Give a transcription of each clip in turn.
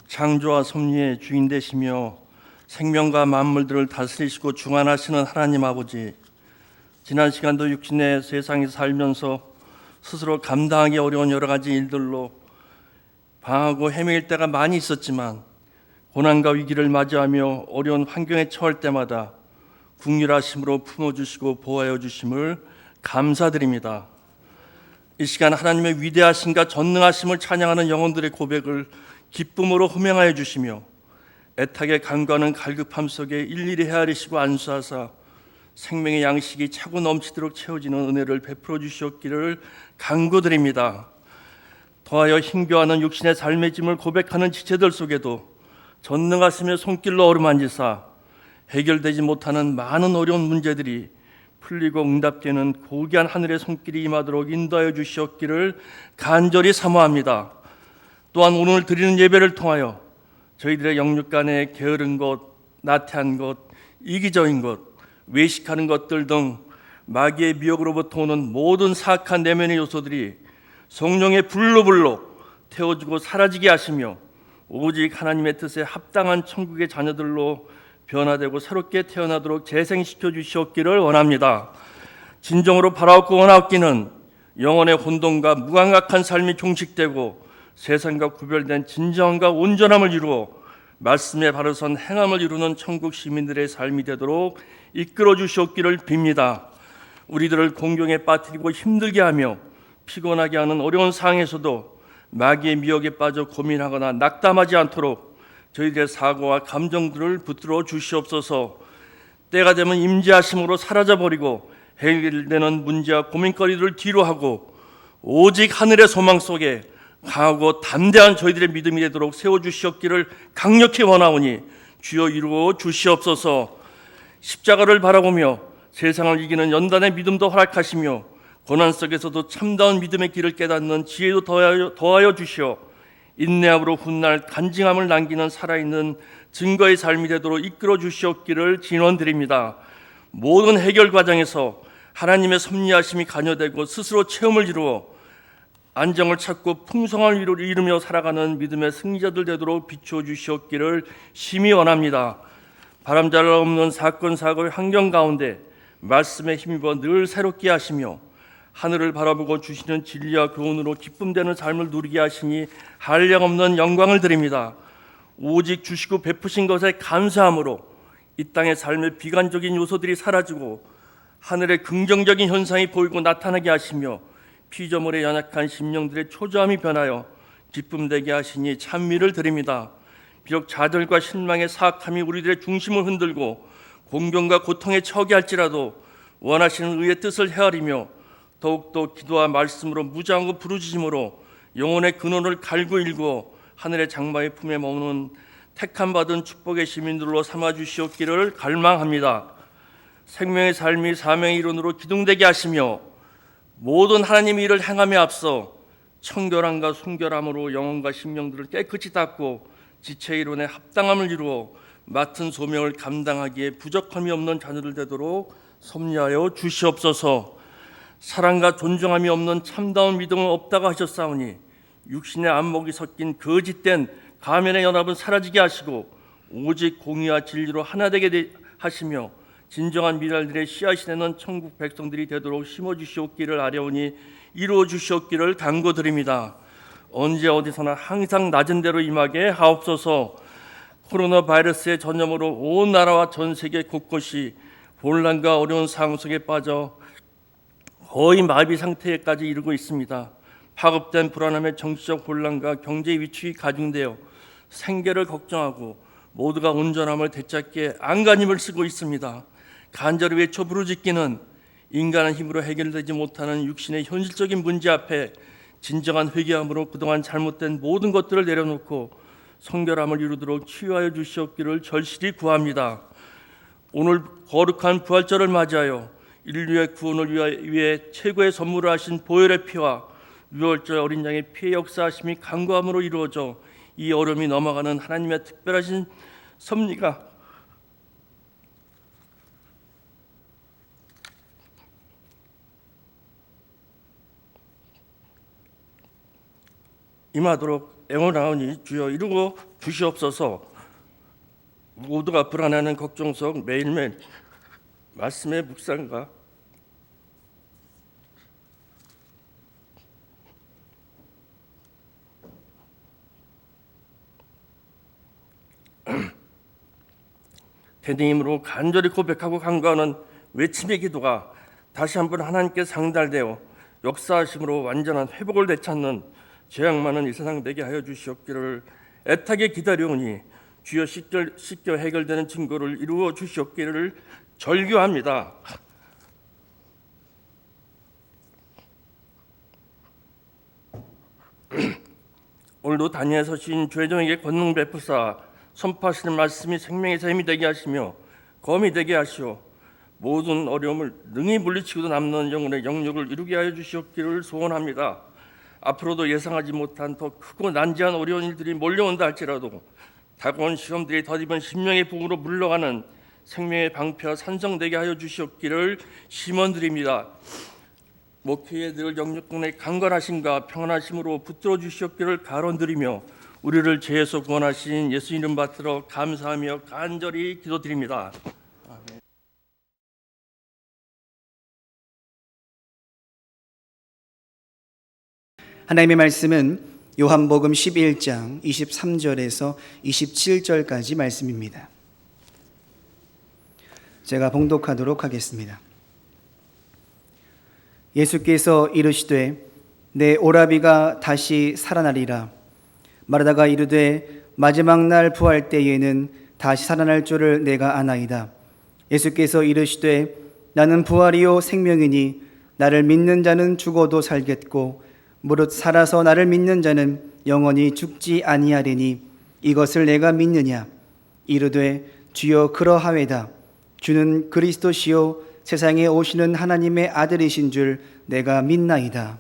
창조와 섭리의 주인 되시며 생명과 만물들을 다스리시고 주관하시는 하나님 아버지, 지난 시간도 육신의 세상에 살면서 스스로 감당하기 어려운 여러 가지 일들로 방황하고 헤매일 때가 많이 있었지만, 고난과 위기를 맞이하며 어려운 환경에 처할 때마다 긍휼하심으로 품어주시고 보호하여 주심을 감사드립니다. 이 시간 하나님의 위대하심과 전능하심을 찬양하는 영혼들의 고백을 기쁨으로 호명하여 주시며, 애타게 간과하는 갈급함 속에 일일이 헤아리시고 안수하사 생명의 양식이 차고 넘치도록 채워지는 은혜를 베풀어 주시옵기를 간구드립니다. 더하여 힘겨워하는 육신의 삶의 짐을 고백하는 지체들 속에도 전능하심의 손길로 어루만지사 해결되지 못하는 많은 어려운 문제들이 풀리고 응답되는 고귀한 하늘의 손길이 임하도록 인도하여 주시옵기를 간절히 사모합니다. 또한 오늘 드리는 예배를 통하여 저희들의 영육 간에 게으른 것, 나태한 것, 이기적인 것, 외식하는 것들 등 마귀의 미혹으로부터 오는 모든 사악한 내면의 요소들이 성령의 불로 태워주고 사라지게 하시며, 오직 하나님의 뜻에 합당한 천국의 자녀들로 변화되고 새롭게 태어나도록 재생시켜 주시옵기를 원합니다. 진정으로 바라옵고 원하옵기는 영혼의 혼돈과 무감각한 삶이 종식되고 세상과 구별된 진정함과 온전함을 이루어 말씀에 바로선 행함을 이루는 천국 시민들의 삶이 되도록 이끌어 주시옵기를 빕니다. 우리들을 공경에 빠뜨리고 힘들게 하며 피곤하게 하는 어려운 상황에서도 마귀의 미혹에 빠져 고민하거나 낙담하지 않도록 저희들의 사고와 감정들을 붙들어 주시옵소서. 때가 되면 임재하심으로 사라져버리고 해결되는 문제와 고민거리들을 뒤로하고 오직 하늘의 소망 속에 강하고 담대한 저희들의 믿음이 되도록 세워주시옵기를 강력히 원하오니 주여 이루어 주시옵소서. 십자가를 바라보며 세상을 이기는 연단의 믿음도 허락하시며 고난 속에서도 참다운 믿음의 길을 깨닫는 지혜도 더하여 주시어 인내함으로 훗날 간증함을 남기는 살아있는 증거의 삶이 되도록 이끌어 주시옵기를 진원드립니다. 모든 해결 과정에서 하나님의 섭리하심이 관여되고 스스로 체험을 이루어 안정을 찾고 풍성함을 이루며 살아가는 믿음의 승리자들 되도록 비추어 주시옵기를 심히 원합니다. 바람잘 없는 사건 사고의 환경 가운데 말씀에 힘입어 늘 새롭게 하시며 하늘을 바라보고 주시는 진리와 교훈으로 기쁨되는 삶을 누리게 하시니 한량없는 영광을 드립니다. 오직 주시고 베푸신 것에 감사함으로 이 땅의 삶의 비관적인 요소들이 사라지고 하늘의 긍정적인 현상이 보이고 나타나게 하시며 피조물의 연약한 심령들의 초조함이 변하여 기쁨되게 하시니 찬미를 드립니다. 비록 좌절과 실망의 사악함이 우리들의 중심을 흔들고 공경과 고통에 처하게 할지라도 원하시는 의의 뜻을 헤아리며 더욱더 기도와 말씀으로 무장하고 부르짖음으로 영혼의 근원을 갈고 일구어 하늘의 장마의 품에 머무는 택함받은 축복의 시민들로 삼아주시옵기를 갈망합니다. 생명의 삶이 사명의 이론으로 기둥되게 하시며 모든 하나님의 일을 행함에 앞서 청결함과 순결함으로 영혼과 심령들을 깨끗이 닦고 지체 이론의 합당함을 이루어 맡은 소명을 감당하기에 부족함이 없는 자녀들 되도록 섭리하여 주시옵소서. 사랑과 존중함이 없는 참다운 믿음은 없다고 하셨사오니 육신의 안목이 섞인 거짓된 가면의 연합은 사라지게 하시고 오직 공의와 진리로 하나 되게 하시며 진정한 미랄들의 씨앗이 되는 천국 백성들이 되도록 심어주시옵기를 아뢰오니 이루어 주시옵기를 간구드립니다. 언제 어디서나 항상 낮은 대로 임하게 하옵소서. 코로나 바이러스의 전염으로 온 나라와 전 세계 곳곳이 혼란과 어려운 상황 속에 빠져 거의 마비 상태까지 이르고 있습니다. 파급된 불안함의 정치적 혼란과 경제 위축이 가중되어 생계를 걱정하고 모두가 온전함을 되찾기에 안간힘을 쓰고 있습니다. 간절히 외쳐 부르짖기는 인간의 힘으로 해결되지 못하는 육신의 현실적인 문제 앞에 진정한 회개함으로 그동안 잘못된 모든 것들을 내려놓고 성결함을 이루도록 치유하여 주시옵기를 절실히 구합니다. 오늘 거룩한 부활절을 맞이하여 인류의 구원을 위해 최고의 선물을 하신 보혈의 피와 유월절 어린 양의 피의 역사하심이 간구함으로 이루어져 이 어려움이 넘어가는 하나님의 특별하신 섭리가 임하도록 애원하오니 주여 이루어 주시옵소서. 모두가 불안해하는 걱정 속 매일매일 말씀의 묵상과 대님으로 간절히 고백하고 간구하는 외침의 기도가 다시 한번 하나님께 상달되어 역사하심으로 완전한 회복을 되찾는 죄악 많은 이 세상 되게 하여 주시옵기를 애타게 기다려오니 주여 씻겨 해결되는 증거를 이루어 주시옵기를 절규합니다. 오늘도 단위에 서신 죄종에게 권능 베푸사 선포하시는 말씀이 생명의 샘이 되게 하시며 검이 되게 하시오 모든 어려움을 능히 물리치고도 남는 영혼의 영역을 이루게 하여 주시옵기를 소원합니다. 앞으로도 예상하지 못한 더 크고 난제한 어려운 일들이 몰려온다 할지라도 다가온 시험들이 덧입은 심령의 복으로 물러가는 생명의 방패와 산성되게 하여 주시옵기를 심원드립니다. 목회에 늘 영육군의 강건하심과 평안하심으로 붙들어 주시옵기를 가론드리며 우리를 죄에서 구원하신 예수 이름 받들어 감사하며 간절히 기도드립니다. 하나님의 말씀은 요한복음 11장 23절에서 27절까지 말씀입니다. 제가 봉독하도록 하겠습니다. 예수께서 이르시되 내 오라비가 다시 살아나리라. 마르다가 이르되 마지막 날 부활 때에는 다시 살아날 줄을 내가 아나이다. 예수께서 이르시되 나는 부활이요 생명이니 나를 믿는 자는 죽어도 살겠고 무릇 살아서 나를 믿는 자는 영원히 죽지 아니하리니 이것을 내가 믿느냐. 이르되 주여 그러하외다. 주는 그리스도시요 세상에 오시는 하나님의 아들이신 줄 내가 믿나이다.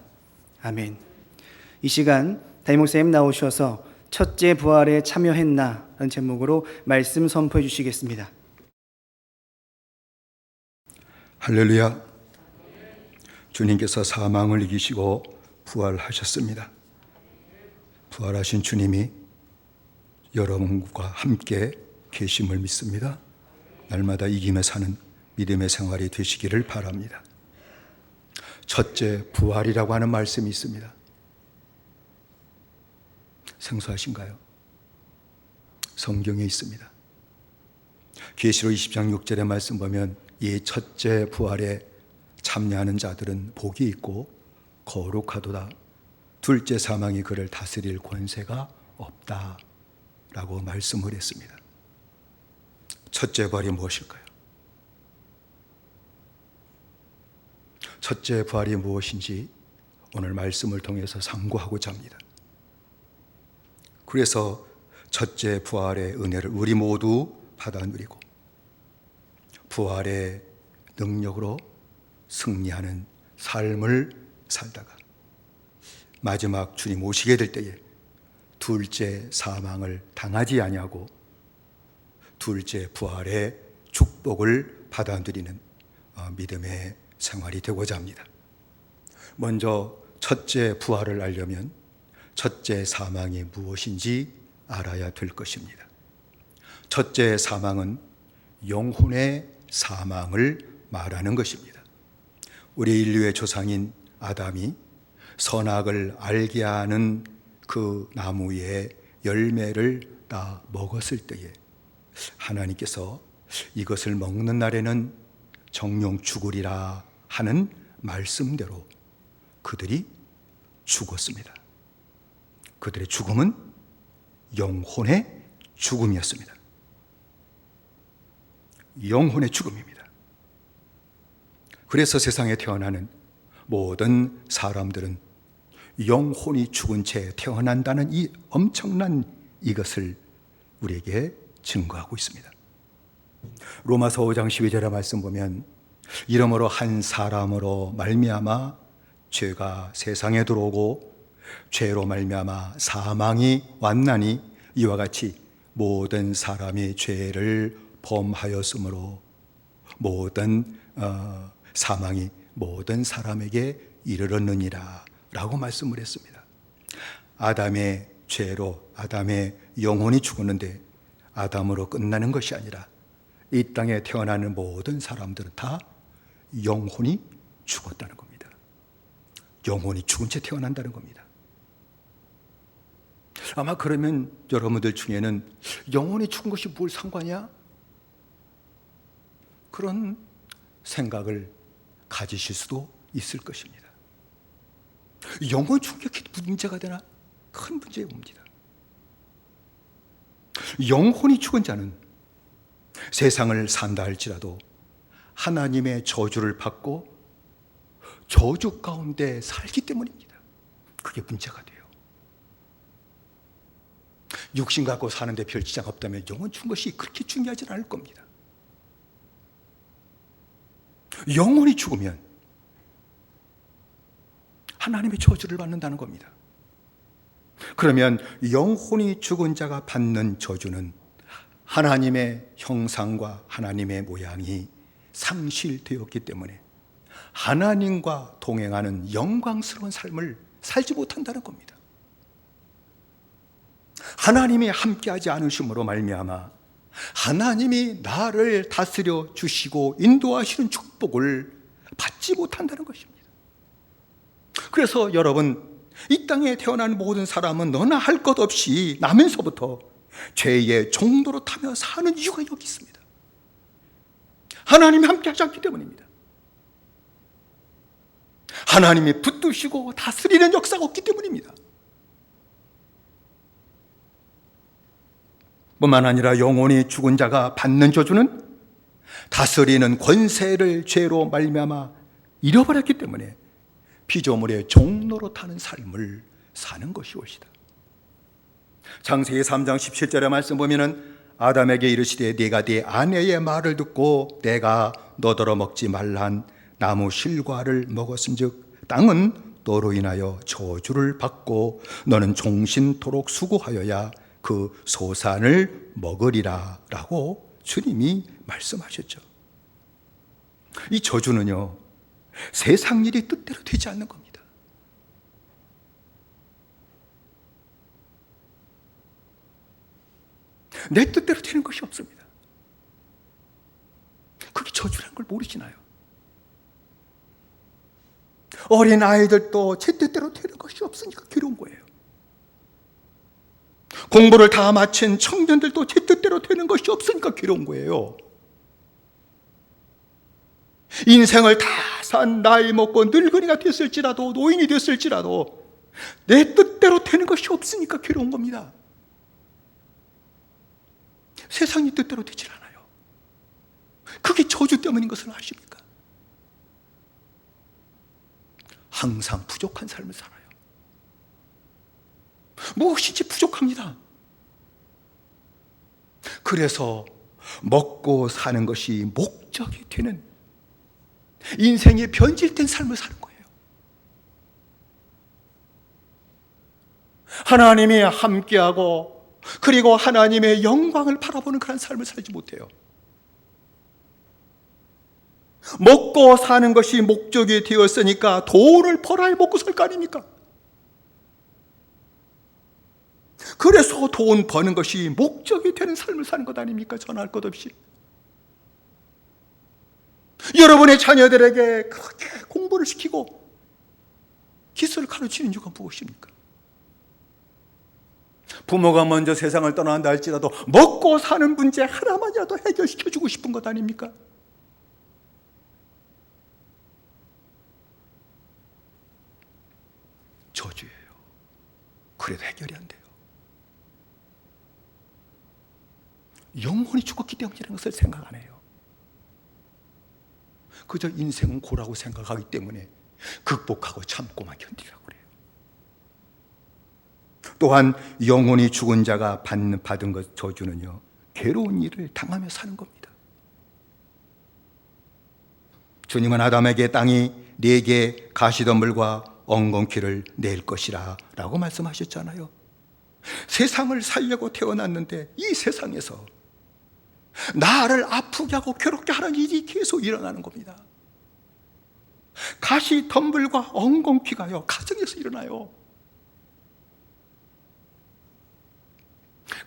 아멘. 이 시간 담임 목사님 나오셔서 첫째 부활에 참여했나 라는 제목으로 말씀 선포해 주시겠습니다. 할렐루야. 주님께서 사망을 이기시고 부활하셨습니다. 부활하신 주님이 여러분과 함께 계심을 믿습니다. 날마다 이기며 사는 믿음의 생활이 되시기를 바랍니다. 첫째 부활이라고 하는 말씀이 있습니다. 생소하신가요? 성경에 있습니다. 계시록 20장 6절의 말씀 보면 이 첫째 부활에 참여하는 자들은 복이 있고 거룩하도다. 둘째 사망이 그를 다스릴 권세가 없다라고 말씀을 했습니다. 첫째 부활이 무엇일까요? 첫째 부활이 무엇인지 오늘 말씀을 통해서 상고하고자 합니다. 그래서 첫째 부활의 은혜를 우리 모두 받아 누리고 부활의 능력으로 승리하는 삶을 살다가 마지막 주님 오시게 될 때에 둘째 사망을 당하지 아니하고 둘째 부활의 축복을 받아 누리는 믿음의 생활이 되고자 합니다. 먼저 첫째 부활을 알려면 첫째 사망이 무엇인지 알아야 될 것입니다. 첫째 사망은 영혼의 사망을 말하는 것입니다. 우리 인류의 조상인 아담이 선악을 알게 하는 그 나무의 열매를 따 먹었을 때에 하나님께서 이것을 먹는 날에는 정령 죽으리라 하는 말씀대로 그들이 죽었습니다. 그들의 죽음은 영혼의 죽음이었습니다. 영혼의 죽음입니다. 그래서 세상에 태어나는 모든 사람들은 영혼이 죽은 채 태어난다는 이 엄청난 이것을 우리에게 증거하고 있습니다. 로마서 5장 12절의 말씀 보면 이러므로 한 사람으로 말미암아 죄가 세상에 들어오고 죄로 말미암아 사망이 왔나니 이와 같이 모든 사람이 죄를 범하였으므로 모든 사망이 모든 사람에게 이르렀느니라 라고 말씀을 했습니다. 아담의 죄로 아담의 영혼이 죽었는데 아담으로 끝나는 것이 아니라 이 땅에 태어나는 모든 사람들은 다 영혼이 죽었다는 겁니다. 영혼이 죽은 채 태어난다는 겁니다. 아마 그러면 여러분들 중에는 영혼이 죽은 것이 뭘 상관이야? 그런 생각을 가지실 수도 있을 것입니다. 영혼이 죽은 게 문제가 되나? 큰 문제입니다. 영혼이 죽은 자는 세상을 산다 할지라도 하나님의 저주를 받고 저주 가운데 살기 때문입니다. 그게 문제가 돼요. 육신 갖고 사는데 별 지장 없다면 영혼 죽은 것이 그렇게 중요하진 않을 겁니다. 영혼이 죽으면 하나님의 저주를 받는다는 겁니다. 그러면 영혼이 죽은 자가 받는 저주는 하나님의 형상과 하나님의 모양이 상실되었기 때문에 하나님과 동행하는 영광스러운 삶을 살지 못한다는 겁니다. 하나님이 함께하지 않으심으로 말미암아 하나님이 나를 다스려 주시고 인도하시는 축복을 받지 못한다는 것입니다. 그래서 여러분, 이 땅에 태어난 모든 사람은 너나 할 것 없이 나면서부터 죄의 종로로 타며 사는 이유가 여기 있습니다. 하나님이 함께하지 않기 때문입니다. 하나님이 붙드시고 다스리는 역사가 없기 때문입니다. 뿐만 아니라 영혼이 죽은 자가 받는 저주는 다스리는 권세를 죄로 말미암아 잃어버렸기 때문에 피조물의 종로로 타는 삶을 사는 것이옵시다. 창세기 3장 17절의 말씀 보면은 아담에게 이르시되 네가 네 아내의 말을 듣고 내가 너더러 먹지 말란 나무 실과를 먹었은즉 땅은 너로 인하여 저주를 받고 너는 종신토록 수고하여야 그 소산을 먹으리라 라고 주님이 말씀하셨죠. 이 저주는요, 세상 일이 뜻대로 되지 않는 겁니다. 내 뜻대로 되는 것이 없습니다. 그게 저주라는 걸 모르시나요? 어린 아이들도 제 뜻대로 되는 것이 없으니까 괴로운 거예요. 공부를 다 마친 청년들도 제 뜻대로 되는 것이 없으니까 괴로운 거예요. 인생을 다 산 나이 먹고 늙은이가 됐을지라도 노인이 됐을지라도 내 뜻대로 되는 것이 없으니까 괴로운 겁니다. 세상이 뜻대로 되질 않아요. 그게 저주 때문인 것을 아십니까? 항상 부족한 삶을 살아요. 무엇인지 부족합니다. 그래서 먹고 사는 것이 목적이 되는 인생의 변질된 삶을 사는 거예요. 하나님이 함께하고 그리고 하나님의 영광을 바라보는 그런 삶을 살지 못해요. 먹고 사는 것이 목적이 되었으니까 돈을 벌어야 먹고 살 거 아닙니까? 그래서 돈 버는 것이 목적이 되는 삶을 사는 것 아닙니까? 전할 것 없이. 여러분의 자녀들에게 그렇게 공부를 시키고 기술을 가르치는 이유가 무엇입니까? 부모가 먼저 세상을 떠난다 할지라도 먹고 사는 문제 하나만이라도 해결시켜주고 싶은 것 아닙니까? 저주예요. 그래도 해결이 안 돼요. 영혼이 죽었기 때문이라는 것을 생각 안 해요. 그저 인생은 고라고 생각하기 때문에 극복하고 참고만 견디라고 그래요. 또한 영혼이 죽은 자가 받은 것 저주는요, 괴로운 일을 당하며 사는 겁니다. 주님은 아담에게 땅이 네게 가시덤불과 엉겅퀴를 낼 것이라 라고 말씀하셨잖아요. 세상을 살려고 태어났는데 이 세상에서 나를 아프게 하고 괴롭게 하는 일이 계속 일어나는 겁니다. 가시덤불과 엉겅퀴가요, 가정에서 일어나요.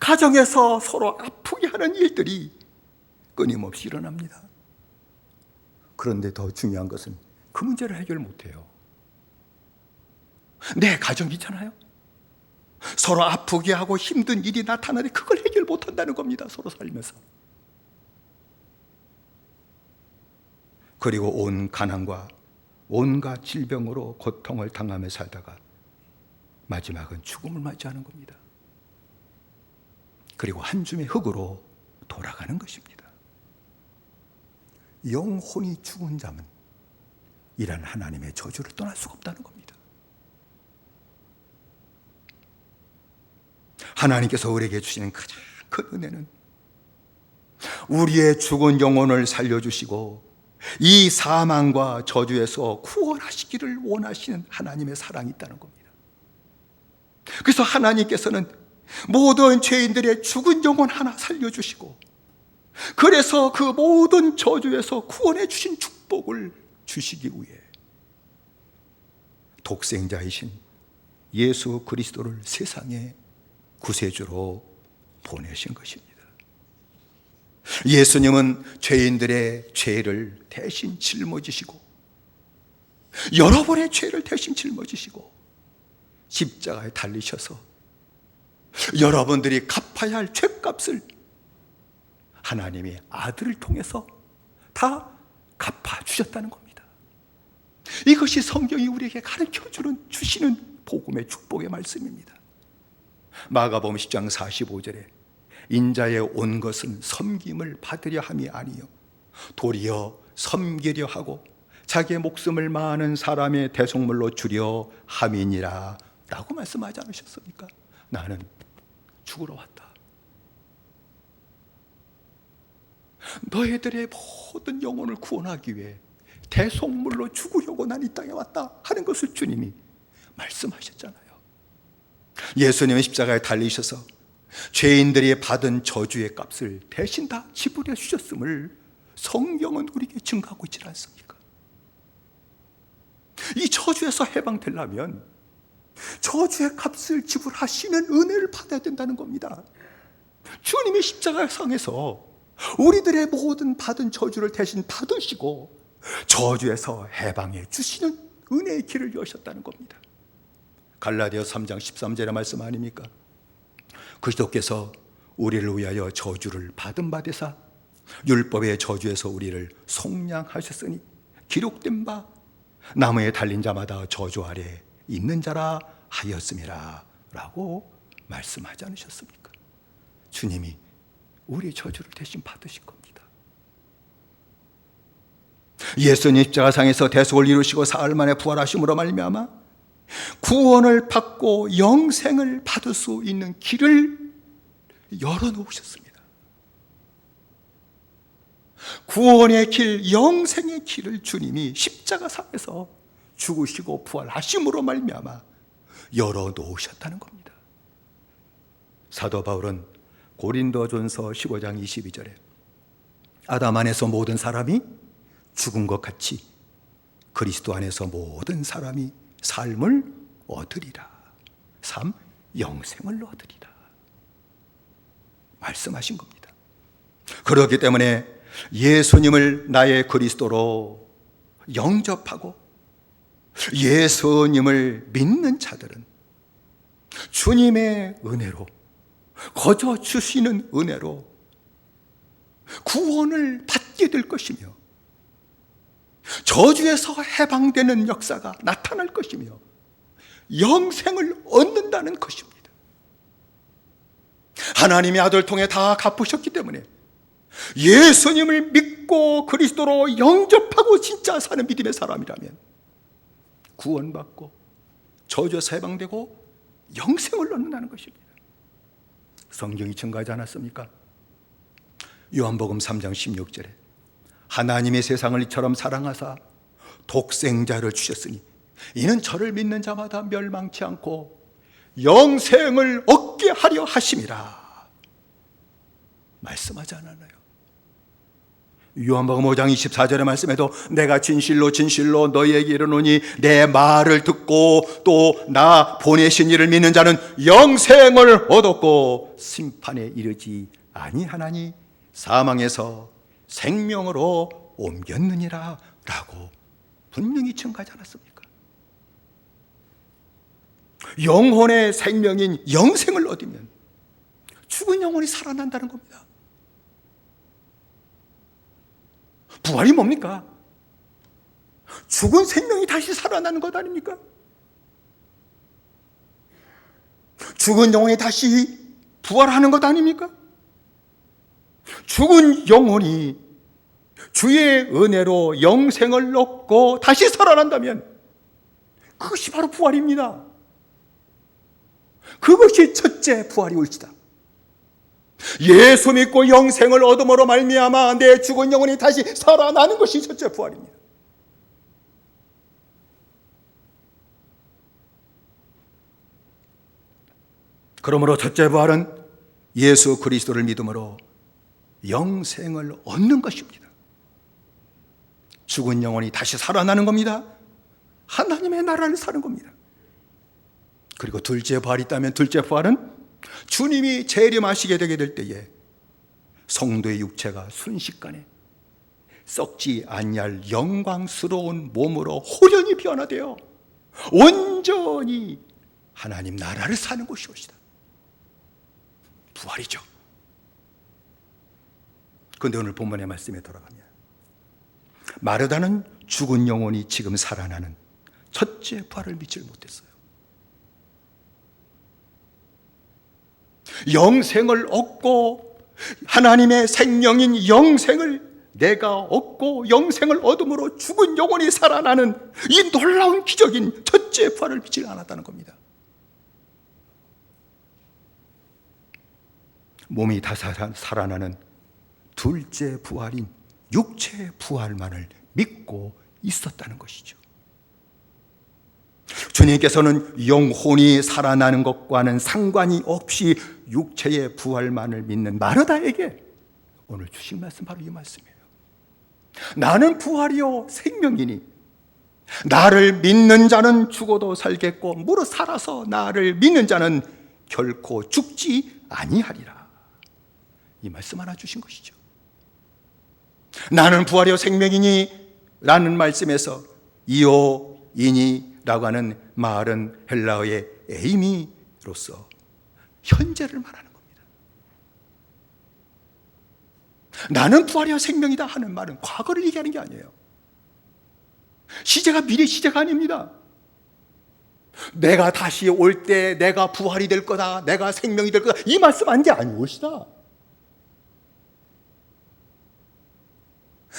가정에서 서로 아프게 하는 일들이 끊임없이 일어납니다. 그런데 더 중요한 것은 그 문제를 해결 못해요. 내 가정이잖아요. 서로 아프게 하고 힘든 일이 나타나는데 그걸 해결 못한다는 겁니다. 서로 살면서. 그리고 온 가난과 온갖 질병으로 고통을 당하며 살다가 마지막은 죽음을 맞이하는 겁니다. 그리고 한 줌의 흙으로 돌아가는 것입니다. 영혼이 죽은 자는 이란 하나님의 저주를 떠날 수가 없다는 겁니다. 하나님께서 우리에게 주시는 가장 큰 은혜는 우리의 죽은 영혼을 살려주시고 이 사망과 저주에서 구원하시기를 원하시는 하나님의 사랑이 있다는 겁니다. 그래서 하나님께서는 모든 죄인들의 죽은 영혼 하나 살려주시고, 그래서 그 모든 저주에서 구원해 주신 축복을 주시기 위해 독생자이신 예수 그리스도를 세상에 구세주로 보내신 것입니다. 예수님은 죄인들의 죄를 대신 짊어지시고, 여러분의 죄를 대신 짊어지시고 십자가에 달리셔서 여러분들이 갚아야 할 죄값을 하나님의 아들을 통해서 다 갚아주셨다는 겁니다. 이것이 성경이 우리에게 가르쳐주는 주시는 복음의 축복의 말씀입니다. 마가복음 10장 45절에 인자에 온 것은 섬김을 받으려 함이 아니요 도리어 섬기려 하고 자기의 목숨을 많은 사람의 대속물로 주려 함이니라 라고 말씀하지 않으셨습니까? 나는 죽으러 왔다. 너희들의 모든 영혼을 구원하기 위해 대속물로 죽으려고 난 이 땅에 왔다 하는 것을 주님이 말씀하셨잖아요. 예수님은 십자가에 달리셔서 죄인들이 받은 저주의 값을 대신 다 지불해 주셨음을 성경은 우리에게 증거하고 있지 않습니까? 이 저주에서 해방되려면 저주의 값을 지불하시는 은혜를 받아야 된다는 겁니다. 주님이 십자가상에서 우리들의 모든 받은 저주를 대신 받으시고 저주에서 해방해 주시는 은혜의 길을 여셨다는 겁니다. 갈라디아 3장 13절의 말씀 아닙니까? 그리스도께서 우리를 위하여 저주를 받은 바 되사 율법의 저주에서 우리를 속량하셨으니 기록된 바 나무에 달린 자마다 저주 아래 있는 자라 하였음이라 라고 말씀하지 않으셨습니까? 주님이 우리의 저주를 대신 받으신 겁니다. 예수님 십자가상에서 대속을 이루시고 사흘 만에 부활하심으로 말미암아 구원을 받고 영생을 받을 수 있는 길을 열어놓으셨습니다. 구원의 길, 영생의 길을 주님이 십자가상에서 죽으시고 부활하심으로 말미암아 열어놓으셨다는 겁니다. 사도 바울은 고린도전서 15장 22절에 아담 안에서 모든 사람이 죽은 것 같이 그리스도 안에서 모든 사람이 삶을 얻으리라. 영생을 얻으리라. 말씀하신 겁니다. 그렇기 때문에 예수님을 나의 그리스도로 영접하고 예수님을 믿는 자들은 주님의 은혜로 거저 주시는 은혜로 구원을 받게 될 것이며 저주에서 해방되는 역사가 나타날 것이며 영생을 얻는다는 것입니다. 하나님의 아들 통해 다 갚으셨기 때문에 예수님을 믿고 그리스도로 영접하고 진짜 사는 믿음의 사람이라면 구원받고 저주에서 해방되고 영생을 얻는다는 것입니다. 성경이 증거하지 않았습니까? 요한복음 3장 16절에 하나님의 세상을 이처럼 사랑하사 독생자를 주셨으니 이는 저를 믿는 자마다 멸망치 않고 영생을 얻게 하려 하심이라 말씀하지 않았나요? 요한복음 5장 24절의 말씀에도 내가 진실로 진실로 너희에게 이르노니 내 말을 듣고 또 나 보내신 이를 믿는 자는 영생을 얻었고 심판에 이르지 아니하나니 사망에서 생명으로 옮겼느니라 라고 분명히 증가하지 않았습니까? 영혼의 생명인 영생을 얻으면 죽은 영혼이 살아난다는 겁니다. 부활이 뭡니까? 죽은 생명이 다시 살아나는 것 아닙니까? 죽은 영혼이 다시 부활하는 것 아닙니까? 죽은 영혼이 주의 은혜로 영생을 얻고 다시 살아난다면 그것이 바로 부활입니다. 그것이 첫째 부활이 올시다. 예수 믿고 영생을 얻음으로 말미암아 내 죽은 영혼이 다시 살아나는 것이 첫째 부활입니다. 그러므로 첫째 부활은 예수 그리스도를 믿음으로 영생을 얻는 것입니다. 죽은 영혼이 다시 살아나는 겁니다. 하나님의 나라를 사는 겁니다. 그리고 둘째 부활이 있다면 둘째 부활은 주님이 재림하시게 되게 될 때에 성도의 육체가 순식간에 썩지 아니할 영광스러운 몸으로 호련히 변화되어 온전히 하나님 나라를 사는 것이옵시다. 부활이죠. 그런데 오늘 본문의 말씀에 돌아가면 마르다는 죽은 영혼이 지금 살아나는 첫째 부활을 믿지 못했어요. 영생을 얻고 하나님의 생명인 영생을 내가 얻고 영생을 얻음으로 죽은 영혼이 살아나는 이 놀라운 기적인 첫째 부활을 믿지 않았다는 겁니다. 몸이 다 살아나는 둘째 부활인 육체의 부활만을 믿고 있었다는 것이죠. 주님께서는 영혼이 살아나는 것과는 상관이 없이 육체의 부활만을 믿는 마르다에게 오늘 주신 말씀 바로 이 말씀이에요. 나는 부활이요 생명이니 나를 믿는 자는 죽어도 살겠고 무릇 살아서 나를 믿는 자는 결코 죽지 아니하리라. 이 말씀 하나 주신 것이죠. 나는 부활이요 생명이니 라는 말씀에서 이오 이니 라고 하는 말은 헬라어의 에이미로서 현재를 말하는 겁니다. 나는 부활이요 생명이다 하는 말은 과거를 얘기하는 게 아니에요. 시제가 미래 시제가 아닙니다. 내가 다시 올 때 내가 부활이 될 거다, 내가 생명이 될 거다, 이 말씀 한 게 아니것이다.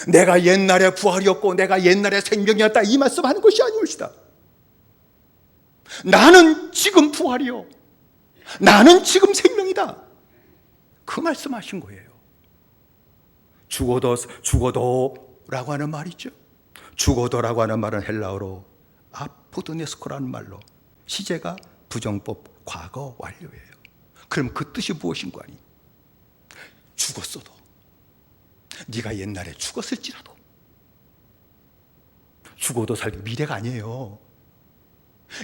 내가 옛날에 부활이었고 내가 옛날에 생명이었다, 이 말씀 하는 것이 아니것이다. 나는 지금 부활이요, 나는 지금 생명이다, 그 말씀하신 거예요. 죽어도 라고 하는 말이죠. 죽어도라고 하는 말은 헬라어로 아포드네스코라는 말로 시제가 부정법 과거 완료예요. 그럼 그 뜻이 무엇인가 하니, 죽었어도 네가 옛날에 죽었을지라도, 죽어도 살고 미래가 아니에요.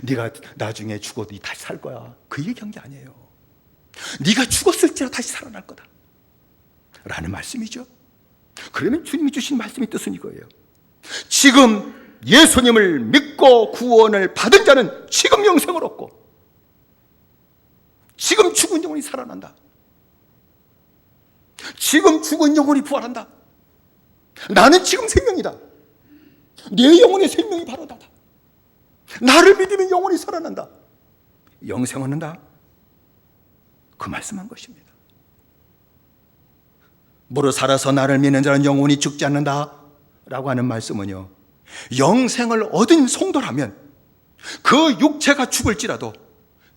네가 나중에 죽어도 다시 살 거야, 그 얘기한 게 아니에요. 네가 죽었을지라도 다시 살아날 거다 라는 말씀이죠. 그러면 주님이 주신 말씀의 뜻은 이거예요. 지금 예수님을 믿고 구원을 받은 자는 지금 영생을 얻고 지금 죽은 영혼이 살아난다. 지금 죽은 영혼이 부활한다. 나는 지금 생명이다. 내 영혼의 생명이 바로 나다. 나를 믿으면 영혼이 살아난다, 영생 얻는다, 그 말씀한 것입니다. 무릇 살아서 나를 믿는 자는 영혼이 죽지 않는다 라고 하는 말씀은요, 영생을 얻은 성도라면 그 육체가 죽을지라도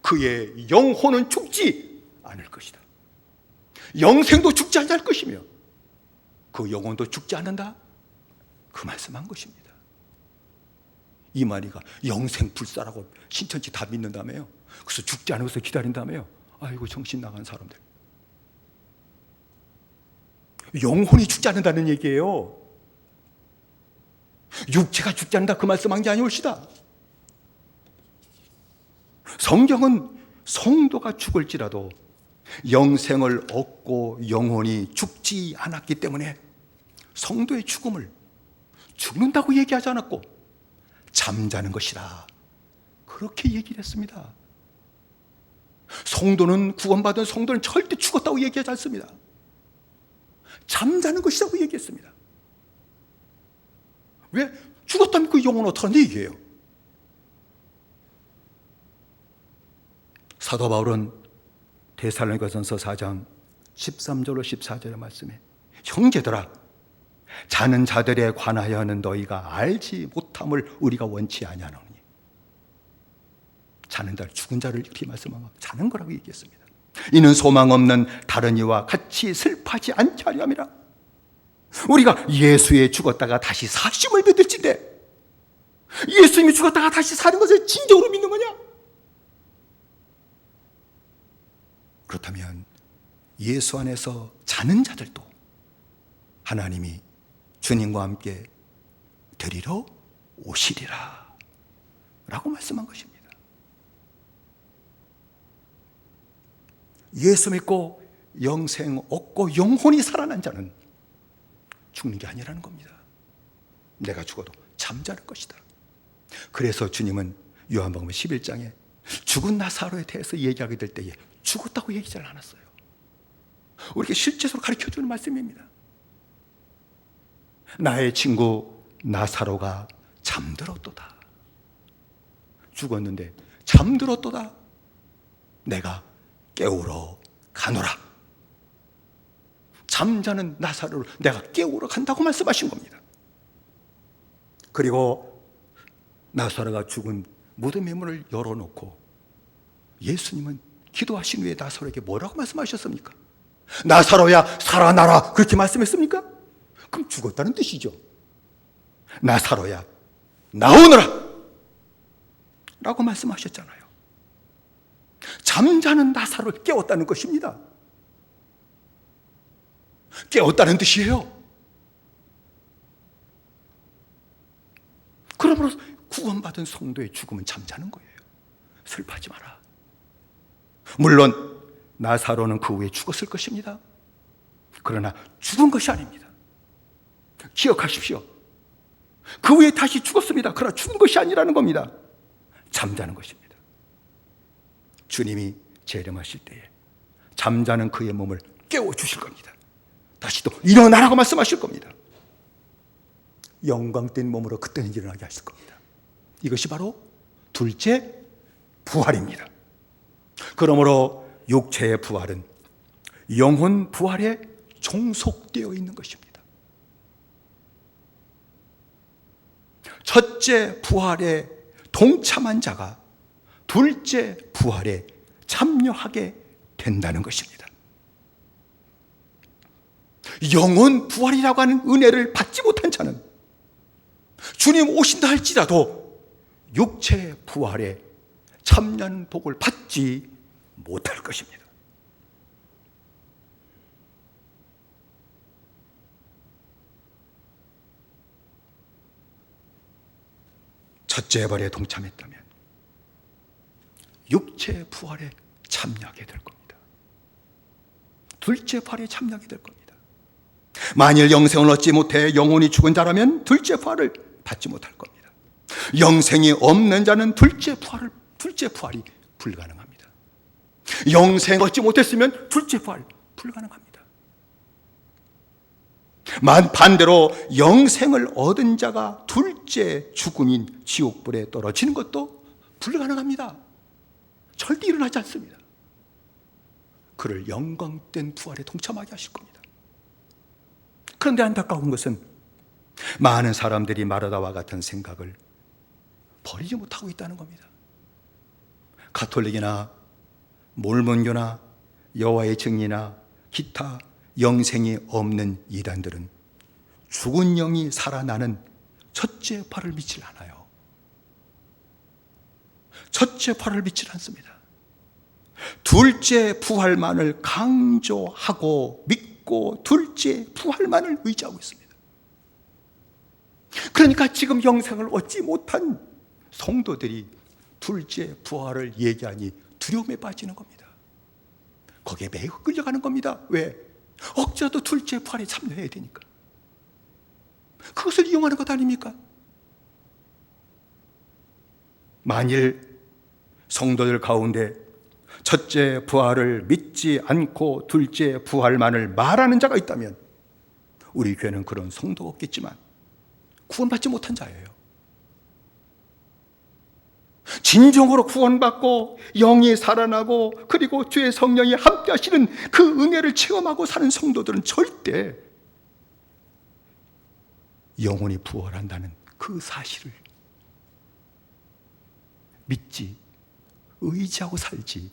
그의 영혼은 죽지 않을 것이다. 영생도 죽지 않을 것이며 그 영혼도 죽지 않는다, 그 말씀한 것입니다. 이만희가 영생 불사라고 신천지 다 믿는다며요. 그래서 죽지 않으면서 기다린다며요. 아이고 정신 나간 사람들. 영혼이 죽지 않는다는 얘기예요. 육체가 죽지 않는다 그 말씀한 게 아니올시다. 성경은 성도가 죽을지라도 영생을 얻고 영혼이 죽지 않았기 때문에 성도의 죽음을 죽는다고 얘기하지 않았고 잠자는 것이다, 그렇게 얘기를 했습니다. 성도는, 구원받은 성도는 절대 죽었다고 얘기하지 않습니다. 잠자는 것이라고 얘기했습니다. 왜? 죽었다면 그 영혼 어떡하는데 얘기해요. 사도 바울은 데살로니가전서 4장 13절로 14절의 말씀에 형제들아, 자는 자들에 관하여는 너희가 알지 못함을 우리가 원치 아니하노니, 자는 자, 죽은 자를 이렇게 말씀하면 자는 거라고 얘기했습니다. 이는 소망 없는 다른 이와 같이 슬퍼하지 않게 하려 함이라. 우리가 예수에 죽었다가 다시 사심을 믿을진데 예수님이 죽었다가 다시 사는 것을 진정으로 믿는 거냐? 그렇다면 예수 안에서 자는 자들도 하나님이 주님과 함께 데리러 오시리라 라고 말씀한 것입니다. 예수 믿고 영생 얻고 영혼이 살아난 자는 죽는 게 아니라는 겁니다. 내가 죽어도 잠자는 것이다. 그래서 주님은 요한복음 11장에 죽은 나사로에 대해서 얘기하게 될 때에 죽었다고 얘기 잘 안 했어요. 우리에게 실제적으로 가르쳐주는 말씀입니다. 나의 친구 나사로가 잠들었도다. 죽었는데 잠들었도다. 내가 깨우러 가노라. 잠자는 나사로를 내가 깨우러 간다고 말씀하신 겁니다. 그리고 나사로가 죽은 무덤의 문을 열어놓고 예수님은 기도하신 후에 나사로에게 뭐라고 말씀하셨습니까? 나사로야 살아나라, 그렇게 말씀했습니까? 그럼 죽었다는 뜻이죠. 나사로야 나오너라 라고 말씀하셨잖아요. 잠자는 나사로를 깨웠다는 것입니다. 깨웠다는 뜻이에요. 그러므로 구원받은 성도의 죽음은 잠자는 거예요. 슬퍼하지 마라. 물론 나사로는 그 후에 죽었을 것입니다. 그러나 죽은 것이 아닙니다. 기억하십시오. 그 후에 다시 죽었습니다. 그러나 죽은 것이 아니라는 겁니다. 잠자는 것입니다. 주님이 재림하실 때에 잠자는 그의 몸을 깨워주실 겁니다. 다시 또 일어나라고 말씀하실 겁니다. 영광된 몸으로 그때는 일어나게 하실 겁니다. 이것이 바로 둘째 부활입니다. 그러므로 육체의 부활은 영혼 부활에 종속되어 있는 것입니다. 첫째 부활에 동참한 자가 둘째 부활에 참여하게 된다는 것입니다. 영혼 부활이라고 하는 은혜를 받지 못한 자는 주님 오신다 할지라도 육체의 부활에 참여하는 복을 받지 못할 것입니다. 첫째 부활에 동참했다면 육체의 부활에 참여하게 될 겁니다. 둘째 부활에 참여하게 될 겁니다. 만일 영생을 얻지 못해 영혼이 죽은 자라면 둘째 부활을 받지 못할 겁니다. 영생이 없는 자는 둘째 부활이 불가능합니다. 영생 얻지 못했으면 둘째 부활 불가능합니다. 반대로 영생을 얻은 자가 둘째 죽음인 지옥불에 떨어지는 것도 불가능합니다. 절대 일어나지 않습니다. 그를 영광된 부활에 동참하게 하실 겁니다. 그런데 안타까운 것은 많은 사람들이 마르다와 같은 생각을 버리지 못하고 있다는 겁니다. 가톨릭이나 몰몬교나 여호와의 증인이나 기타 영생이 없는 이단들은 죽은 영이 살아나는 첫째 부활을 믿지 않아요. 첫째 부활을 믿지 않습니다. 둘째 부활만을 강조하고 믿고 믿고 둘째 부활만을 의지하고 있습니다. 그러니까 지금 영생을 얻지 못한 성도들이 둘째 부활을 얘기하니 두려움에 빠지는 겁니다. 거기에 매우 끌려가는 겁니다. 왜? 억지라도 둘째 부활에 참여해야 되니까. 그것을 이용하는 것 아닙니까? 만일 성도들 가운데 첫째 부활을 믿지 않고 둘째 부활만을 말하는 자가 있다면 우리 교회는 그런 성도가 없겠지만 구원받지 못한 자예요. 진정으로 구원받고 영이 살아나고 그리고 주의 성령이 함께 하시는 그 은혜를 체험하고 사는 성도들은 절대 영혼이 부활한다는 그 사실을 믿지, 의지하고 살지,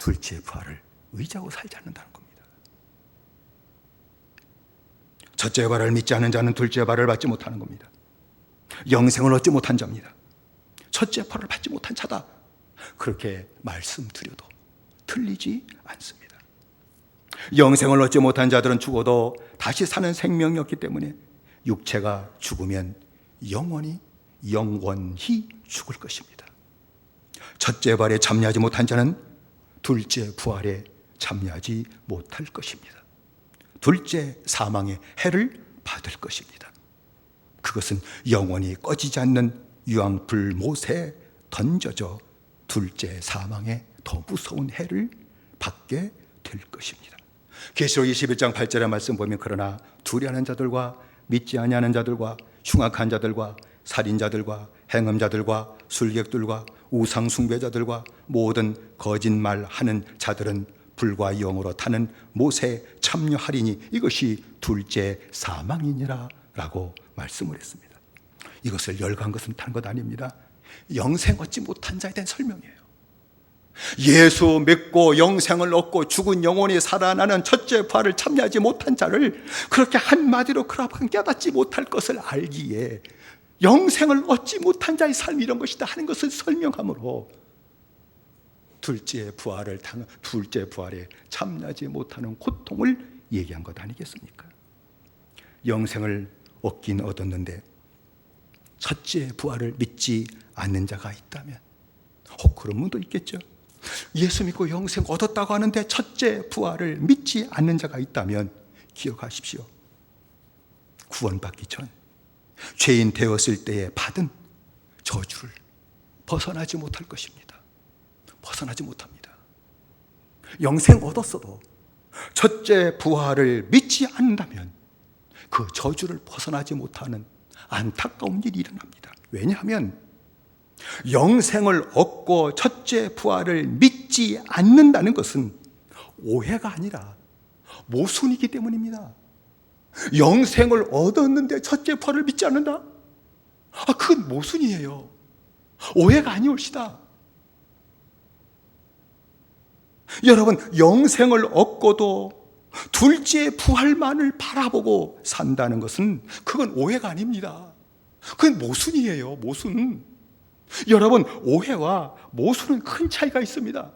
둘째 부활을 의지하고 살지 않는다는 겁니다. 첫째 부활을 믿지 않는 자는 둘째 부활을 받지 못하는 겁니다. 영생을 얻지 못한 자입니다. 첫째 부활을 받지 못한 자다. 그렇게 말씀드려도 틀리지 않습니다. 영생을 얻지 못한 자들은 죽어도 다시 사는 생명이 없기 때문에 육체가 죽으면 영원히 죽을 것입니다. 첫째 부활에 참여하지 못한 자는 둘째 부활에 참여하지 못할 것입니다. 둘째 사망의 해를 받을 것입니다. 그것은 영원히 꺼지지 않는 유황불못에 던져져 둘째 사망의 더 무서운 해를 받게 될 것입니다. 계시록 21장 8절의 말씀 보면 그러나 두려워하는 자들과 믿지 아니하는 자들과 흉악한 자들과 살인자들과 행음자들과 술객들과 우상 숭배자들과 모든 거짓말하는 자들은 불과 영으로 타는 못에 참여하리니 이것이 둘째 사망이니라 라고 말씀을 했습니다. 이것을 열거한 것은 다른 것 아닙니다. 영생 얻지 못한 자에 대한 설명이에요. 예수 믿고 영생을 얻고 죽은 영혼이 살아나는 첫째 부활을 참여하지 못한 자를 그렇게 한마디로 그렇게 깨닫지 못할 것을 알기에 영생을 얻지 못한 자의 삶이 이런 것이다 하는 것을 설명함으로 둘째 부활에 참여하지 못하는 고통을 얘기한 것 아니겠습니까? 영생을 얻긴 얻었는데 첫째 부활을 믿지 않는 자가 있다면 그런 분도 있겠죠. 예수 믿고 영생 얻었다고 하는데 첫째 부활을 믿지 않는 자가 있다면 기억하십시오. 구원받기 전 죄인 되었을 때에 받은 저주를 벗어나지 못할 것입니다. 벗어나지 못합니다. 영생 얻었어도 첫째 부활을 믿지 않는다면 그 저주를 벗어나지 못하는 안타까운 일이 일어납니다. 왜냐하면 영생을 얻고 첫째 부활을 믿지 않는다는 것은 오해가 아니라 모순이기 때문입니다. 영생을 얻었는데 첫째 부활을 믿지 않는다? 그건 모순이에요. 오해가 아니올시다. 여러분, 영생을 얻고도 둘째 부활만을 바라보고 산다는 것은 그건 오해가 아닙니다. 그건 모순이에요. 모순. 여러분, 오해와 모순은 큰 차이가 있습니다.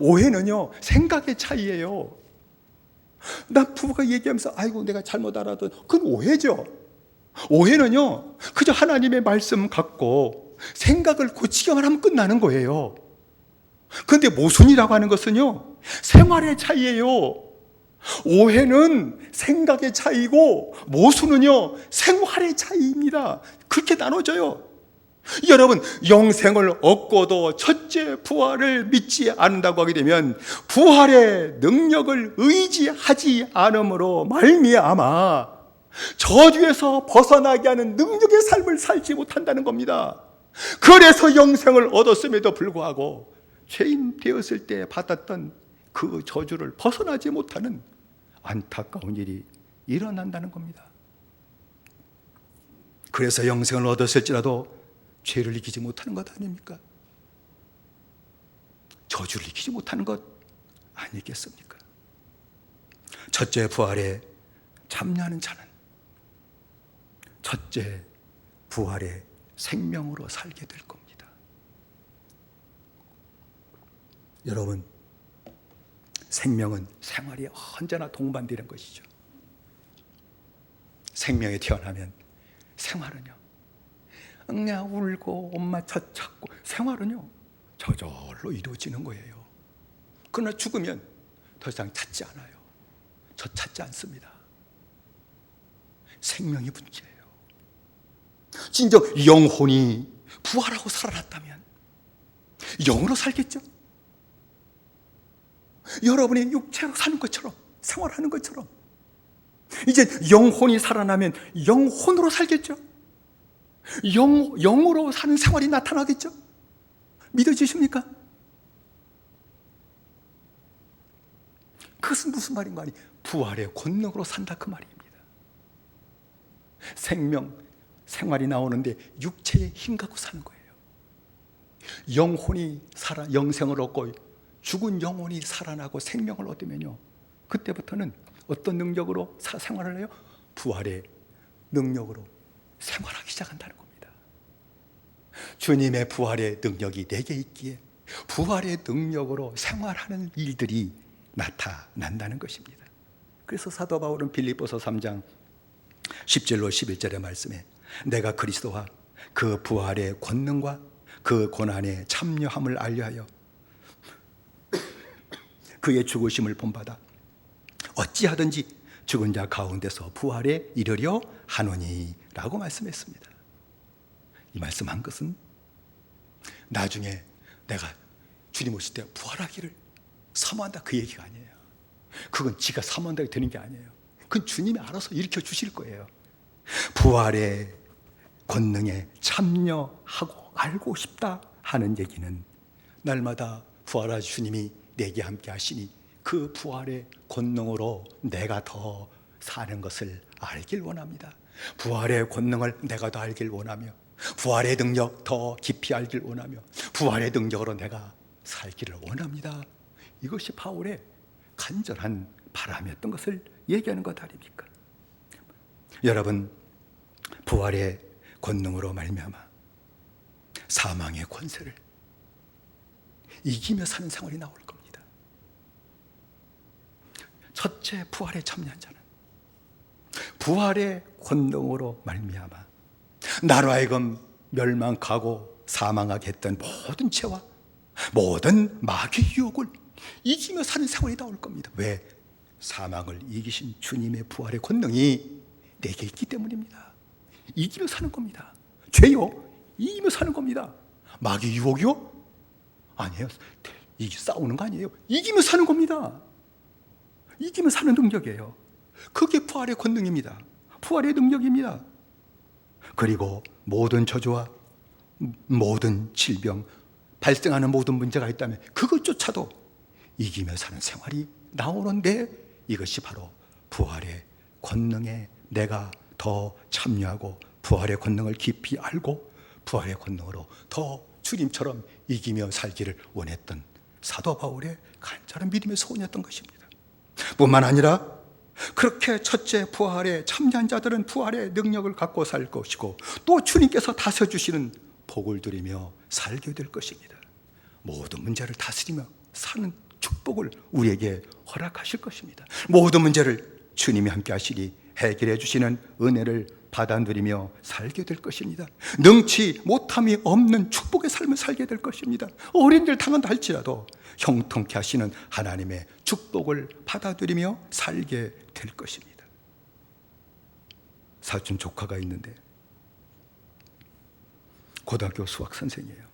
오해는요, 생각의 차이예요. 난 부부가 얘기하면서 아이고 내가 잘못 알아도 그건 오해죠. 오해는요, 그저 하나님의 말씀 갖고 생각을 고치기만 하면 끝나는 거예요. 그런데 모순이라고 하는 것은요, 생활의 차이예요. 오해는 생각의 차이고 모순은요, 생활의 차이입니다. 그렇게 나눠져요. 여러분, 영생을 얻고도 첫째 부활을 믿지 않는다고 하게 되면 부활의 능력을 의지하지 않음으로 말미암아 저주에서 벗어나게 하는 능력의 삶을 살지 못한다는 겁니다. 그래서 영생을 얻었음에도 불구하고 죄인 되었을 때 받았던 그 저주를 벗어나지 못하는 안타까운 일이 일어난다는 겁니다. 그래서 영생을 얻었을지라도 죄를 이기지 못하는 것 아닙니까? 저주를 이기지 못하는 것 아니겠습니까? 첫째 부활에 참여하는 자는 첫째 부활의 생명으로 살게 될 겁니다. 여러분, 생명은 생활이 언제나 동반되는 것이죠. 생명이 태어나면 생활은요, 그냥 울고 엄마 젖 찾고 생활은요 저절로 이루어지는 거예요. 그러나 죽으면 더 이상 찾지 않아요. 저 찾지 않습니다. 생명이 문제예요. 진짜 영혼이 부활하고 살아났다면 영으로 살겠죠? 여러분이 육체로 사는 것처럼, 생활하는 것처럼 이제 영혼이 살아나면 영혼으로 살겠죠? 영으로 사는 생활이 나타나겠죠? 믿어지십니까? 그것은 무슨 말인가 하니 부활의 권능으로 산다 그 말입니다. 생활이 나오는데 육체의 힘 갖고 사는 거예요. 영혼이 영생을 얻고 죽은 영혼이 살아나고 생명을 얻으면요, 그때부터는 어떤 능력으로 생활을 해요? 부활의 능력으로 생활하기 시작한다는 겁니다. 주님의 부활의 능력이 내게 있기에 부활의 능력으로 생활하는 일들이 나타난다는 것입니다. 그래서 사도 바울은 빌립보서 3장 10절로 11절의 말씀에 내가 그리스도와 그 부활의 권능과 그 고난의 참여함을 알려하여 그의 죽으심을 본받아 어찌하든지 죽은 자 가운데서 부활에 이르려 하노니 라고 말씀했습니다. 이 말씀한 것은 나중에 내가 주님 오실 때 부활하기를 사모한다 그 얘기가 아니에요. 그건 지가 사모한다고 되는 게 아니에요. 그건 주님이 알아서 일으켜 주실 거예요. 부활의 권능에 참여하고 알고 싶다 하는 얘기는 날마다 부활하신 주님이 내게 함께 하시니 그 부활의 권능으로 내가 더 사는 것을 알길 원합니다. 부활의 권능을 내가 더 알길 원하며 부활의 능력 더 깊이 알길 원하며 부활의 능력으로 내가 살기를 원합니다. 이것이 바울의 간절한 바람이었던 것을 얘기하는 것 아닙니까? 여러분, 부활의 권능으로 말미암아 사망의 권세를 이기며 사는 생활이 나올 겁니다. 첫째, 부활에 참여한 자는 부활의 권능으로 말미암아 나로 하여금 멸망하고 사망하게 했던 모든 죄와 모든 마귀의 유혹을 이기며 사는 생활이 나올 겁니다. 왜? 사망을 이기신 주님의 부활의 권능이 내게 있기 때문입니다. 이기며 사는 겁니다. 죄요? 이기며 사는 겁니다. 마귀 유혹이요? 아니에요. 싸우는 거 아니에요. 이기며 사는 겁니다. 이기며 사는 능력이에요. 그게 부활의 권능입니다. 부활의 능력입니다. 그리고 모든 저주와 모든 질병, 발생하는 모든 문제가 있다면 그것조차도 이기며 사는 생활이 나오는데 이것이 바로 부활의 권능에 내가 더 참여하고 부활의 권능을 깊이 알고 부활의 권능으로 더 주님처럼 이기며 살기를 원했던 사도 바울의 간절한 믿음의 소원이었던 것입니다. 뿐만 아니라 그렇게 첫째 부활에 참여한 자들은 부활의 능력을 갖고 살 것이고 또 주님께서 다스려주시는 복을 누리며 살게 될 것입니다. 모든 문제를 다스리며 사는 축복을 우리에게 허락하실 것입니다. 모든 문제를 주님이 함께 하시니 해결해 주시는 은혜를 받아 누리며 살게 될 것입니다. 능치 못함이 없는 축복의 삶을 살게 될 것입니다. 어려운 일을 당한다 할지라도 형통케 하시는 하나님의 축복을 받아 누리며 살게 될 것입니다. 사촌 조카가 있는데 고등학교 수학 선생이에요.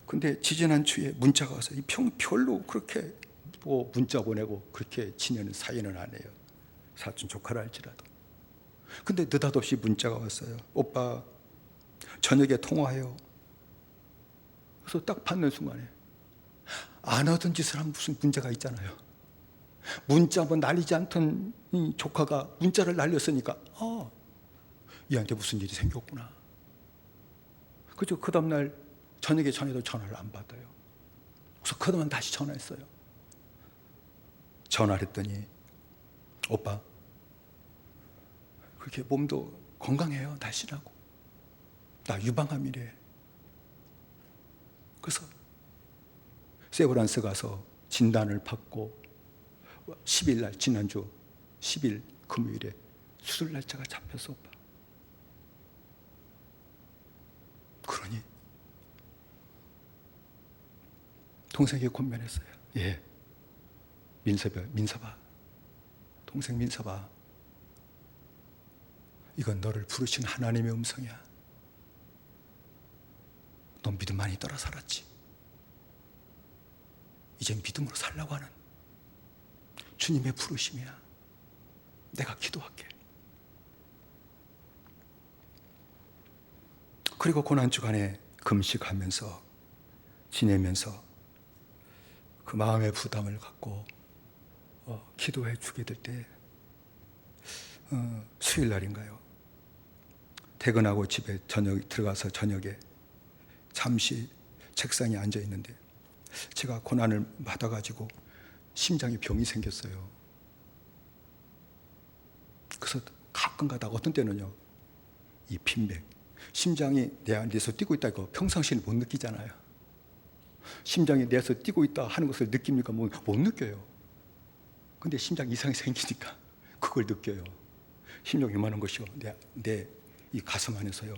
근데 지지난 주에 문자가 와서 별로 그렇게 문자 보내고 그렇게 지내는 사이는 아니에요. 사촌 조카라 할지라도. 근데 느닷없이 문자가 왔어요. 오빠, 저녁에 통화해요. 그래서 딱 받는 순간에 안 하던 짓을 하면 무슨 문제가 있잖아요. 문자 한번 날리지 않던 이 조카가 문자를 날렸으니까 얘한테 무슨 일이 생겼구나. 그죠? 그 다음날 저녁에 전화도 전화를 안 받아요. 그래서 그동안 다시 전화했어요. 전화를 했더니 오빠 그렇게 몸도 건강해요. 날씬하고 나 유방암이래. 그래서 세브란스 가서 진단을 받고 10일 날, 지난주 10일 금요일에 수술 날짜가 잡혔어, 오빠. 그러니 동생이 권면했어요. 예, 민서봐, 동생 민서봐, 이건 너를 부르신 하나님의 음성이야. 넌 믿음 많이 떨어 살았지. 이제 믿음으로 살라고 하는 주님의 부르심이야. 내가 기도할게. 그리고 고난주간에 금식하면서 지내면서 그 마음의 부담을 갖고 기도해 주게 될 때 수요일 날인가요? 퇴근하고 집에 들어가서 저녁에 잠시 책상에 앉아 있는데 제가 고난을 받아가지고 심장에 병이 생겼어요. 그래서 가끔 가다가 어떤 때는요, 이 빈맥, 심장이 내 안에서 뛰고 있다 이거 평상시에는 못 느끼잖아요. 심장이 내 안에서 뛰고 있다 하는 것을 느낍니까? 못 느껴요. 근데 심장 이상이 생기니까 그걸 느껴요. 심장이 이만한 것이요, 내 이 가슴 안에서요,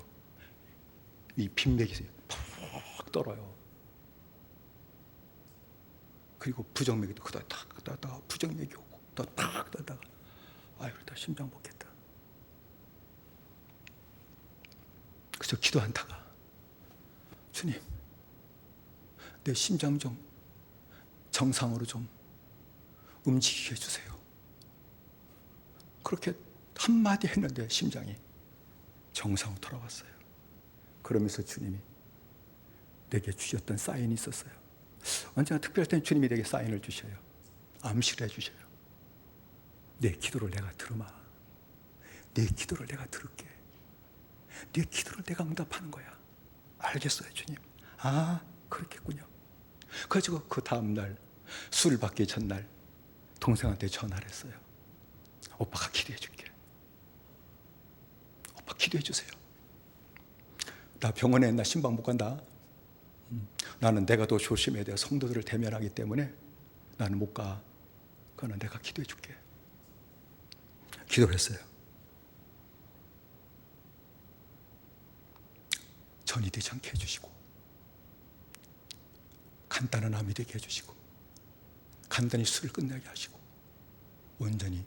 이 빈맥이 푹 떨어요. 그리고 부정맥이 그다 탁 따다가 부정맥이 오고 또 탁 따다가 아유, 그러다 심장 먹겠다. 그래서 기도한다가 주님, 내 심장 좀 정상으로 좀 움직이게 해주세요. 그렇게 한마디 했는데 심장이 정상으로 돌아왔어요. 그러면서 주님이 내게 주셨던 사인이 있었어요. 언제나 특별할 때는 주님이 내게 사인을 주셔요. 암시를 해주셔요. 내 기도를 내가 들으마. 내 기도를 내가 들을게. 내 기도를 내가 응답하는 거야. 알겠어요, 주님. 아, 그렇겠군요. 그래서 그 다음날 술 받기 전날 동생한테 전화를 했어요. 오빠가 기도해 줄게. 오빠 기도해 주세요. 나 병원에 나 신방 못 간다. 나는 내가 더 조심해야 돼요. 성도들을 대면하기 때문에 나는 못 가. 그거는 내가 기도해 줄게. 기도를 했어요. 전이 되지 않게 해주시고, 간단한 암이 되게 해주시고, 간단히 술을 끝나게 하시고, 온전히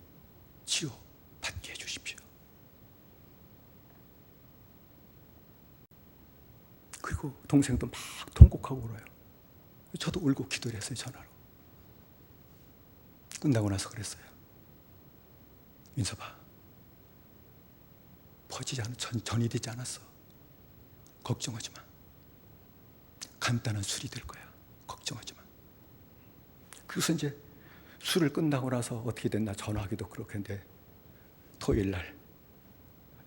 치유받게 해주십시오. 그리고 동생도 막 통곡하고 울어요. 저도 울고 기도를 했어요, 전화로. 끝나고 나서 그랬어요. 민서봐, 퍼지지 않은 전이 되지 않았어. 걱정하지 마. 간단한 술이 될 거야. 걱정하지 마. 그래서 이제 술을 끝나고 나서 어떻게 됐나 전화하기도 그렇겠는데 토요일 날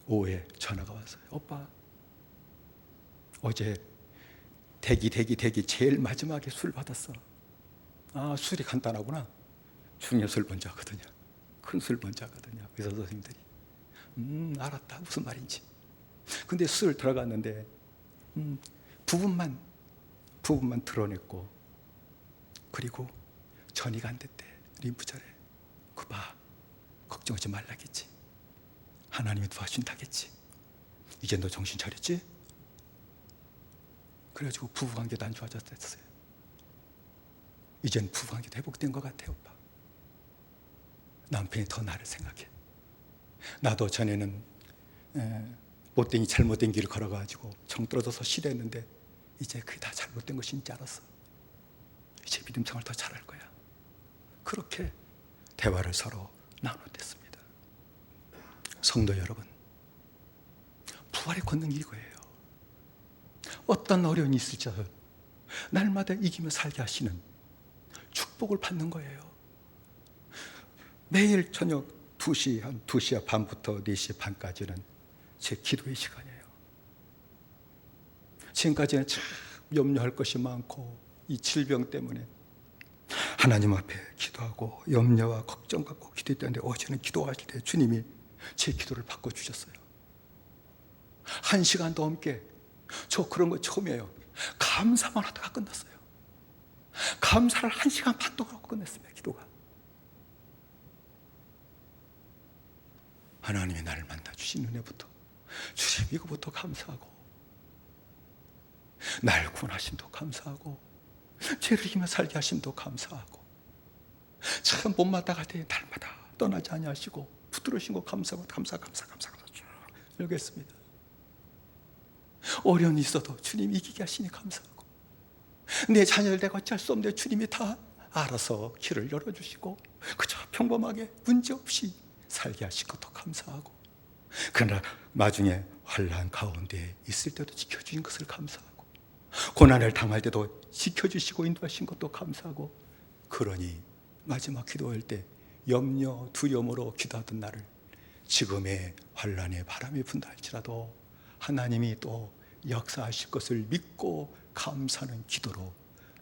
오후에 전화가 왔어요. 오빠, 어제 대기 제일 마지막에 술 받았어. 아, 술이 간단하구나. 중요 술 먼저 하거든요. 큰 술 먼저 하거든요. 의사 선생님들이. 알았다. 무슨 말인지. 근데 술 들어갔는데 부분만 드러냈고, 그리고 전이가 안 됐대. 림프절에. 그 봐, 걱정하지 말라겠지. 하나님이 도와준다겠지. 이제 너 정신 차렸지? 그래가지고 부부관계도 안 좋아졌어요. 이젠 부부관계도 회복된 것 같아, 오빠. 남편이 더 나를 생각해. 나도 전에는 잘못된 길을 걸어가지고 정 떨어져서 싫어했는데 이제 그게 다 잘못된 것인 줄 알았어. 이제 믿음생활 더 잘할 거야. 그렇게 대화를 서로 나눴댔습니다. 성도 여러분, 부활의 권능 이거예요. 어떤 어려움이 있을지라도 날마다 이기며 살게 하시는 축복을 받는 거예요. 매일 저녁 2시 반부터 4시 반까지는 제 기도의 시간이에요. 지금까지는 참 염려할 것이 많고 이 질병 때문에 하나님 앞에 기도하고 염려와 걱정 갖고 기도했는데 어제는 기도하실 때 주님이 제 기도를 바꿔주셨어요. 1시간 넘게 저 그런 거 처음이에요. 감사만 하다가 끝났어요. 감사를 1시간 반 동안 하고 끝냈습니다. 기도가. 하나님이 나를 만나 주신 은혜부터, 주님 이거부터 감사하고, 날 구원하심도 감사하고, 죄를 이기며 살게 하심도 감사하고, 참 못마다 갈 때 날마다 떠나지 아니하시고 붙들으신 거 감사하고 감사 쭉 읽겠습니다. 어려움이 있어도 주님 이기게 하시니 감사하고, 내 자녀를 내가 어찌할 수 없는데 주님이 다 알아서 길을 열어주시고 그저 평범하게 문제없이 살게 하신 것도 감사하고, 그러나 나중에 환난 가운데 있을 때도 지켜주신 것을 감사하고, 고난을 당할 때도 지켜주시고 인도하신 것도 감사하고, 그러니 마지막 기도할 때 염려 두려움으로 기도하던 나를 지금의 환난의 바람이 분다 할지라도 하나님이 또 역사하실 것을 믿고 감사하는 기도로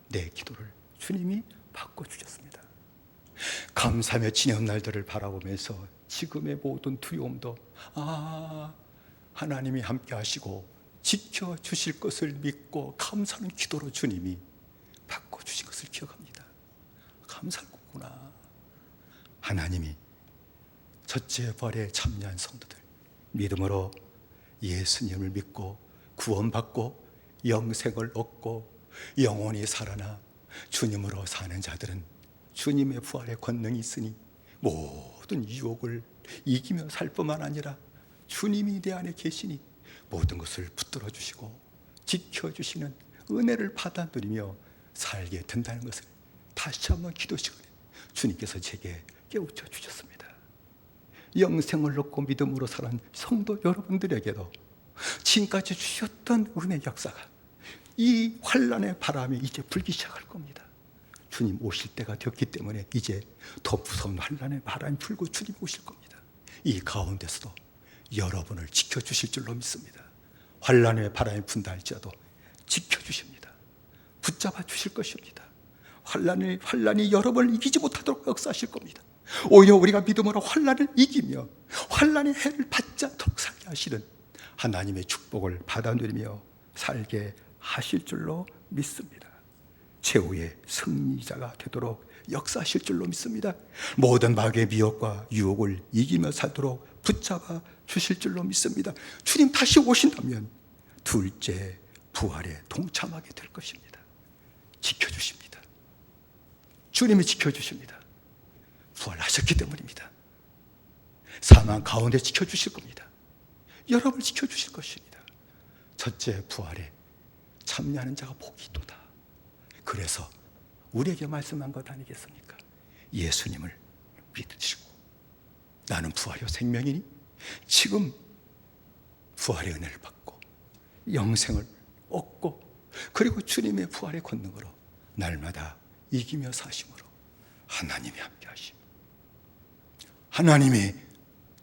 내 기도를 주님이 바꿔주셨습니다. 감사하며 지내온 날들을 바라보면서 지금의 모든 두려움도 하나님이 함께 하시고 지켜주실 것을 믿고 감사하는 기도로 주님이 바꿔주신 것을 기억합니다. 감사할 거구나. 하나님이 첫째 부활에 참여한 성도들, 믿음으로 예수님을 믿고 구원받고 영생을 얻고 영원히 살아나 주님으로 사는 자들은 주님의 부활의 권능이 있으니 모든 유혹을 이기며 살 뿐만 아니라 주님이 내 안에 계시니 모든 것을 붙들어 주시고 지켜주시는 은혜를 받아 누리며 살게 된다는 것을 다시 한번 기도 시간에 주님께서 제게 깨우쳐 주셨습니다. 영생을 얻고 믿음으로 살아온 성도 여러분들에게도 지금까지 주셨던 은혜 역사가 이 환난의 바람이 이제 불기 시작할 겁니다. 주님 오실 때가 되었기 때문에 이제 더 무서운 환난의 바람이 불고 주님 오실 겁니다. 이 가운데서도 여러분을 지켜주실 줄로 믿습니다. 환난의 바람이 분다 할지라도 지켜주십니다. 붙잡아 주실 것입니다. 환난이 여러분을 이기지 못하도록 역사하실 겁니다. 오히려 우리가 믿음으로 환난을 이기며 환난의 해를 받지 않도록 살게 하시는 하나님의 축복을 받아 누리며 살게 하실 줄로 믿습니다. 최후의 승리자가 되도록 역사하실 줄로 믿습니다. 모든 마귀의 미혹과 유혹을 이기며 살도록 붙잡아 주실 줄로 믿습니다. 주님 다시 오신다면 둘째 부활에 동참하게 될 것입니다. 지켜주십니다. 주님이 지켜주십니다. 부활하셨기 때문입니다. 사망 가운데 지켜주실 겁니다. 여러분을 지켜주실 것입니다. 첫째 부활에 참여하는 자가 복이 있도다. 그래서 우리에게 말씀한 것 아니겠습니까? 예수님을 믿으시고 나는 부활이요 생명이니 지금 부활의 은혜를 받고 영생을 얻고 그리고 주님의 부활의 권능으로 날마다 이기며 사심으로 하나님이 함께 하심, 하나님이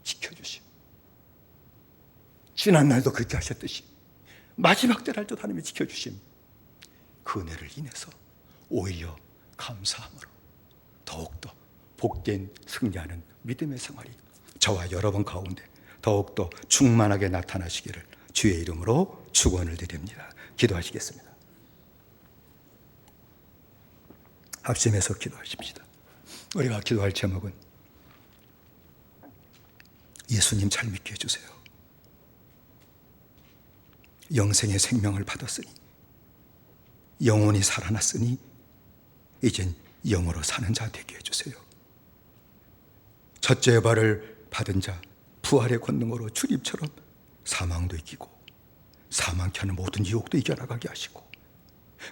지켜주심, 지난날도 그렇게 하셨듯이 마지막 때날도 하나님이 지켜주심, 그 은혜를 인해서 오히려 감사함으로 더욱더 복된 승리하는 믿음의 생활이 저와 여러분 가운데 더욱더 충만하게 나타나시기를 주의 이름으로 축원을 드립니다. 기도하시겠습니다. 합심해서 기도하십시다. 우리가 기도할 제목은 예수님 잘 믿게 해주세요. 영생의 생명을 받았으니 영원히 살아났으니 이젠 영으로 사는 자 되게 해주세요. 첫째 부활을 받은 자 부활의 권능으로 주님처럼 사망도 이기고 사망케 하는 모든 유혹도 이겨나가게 하시고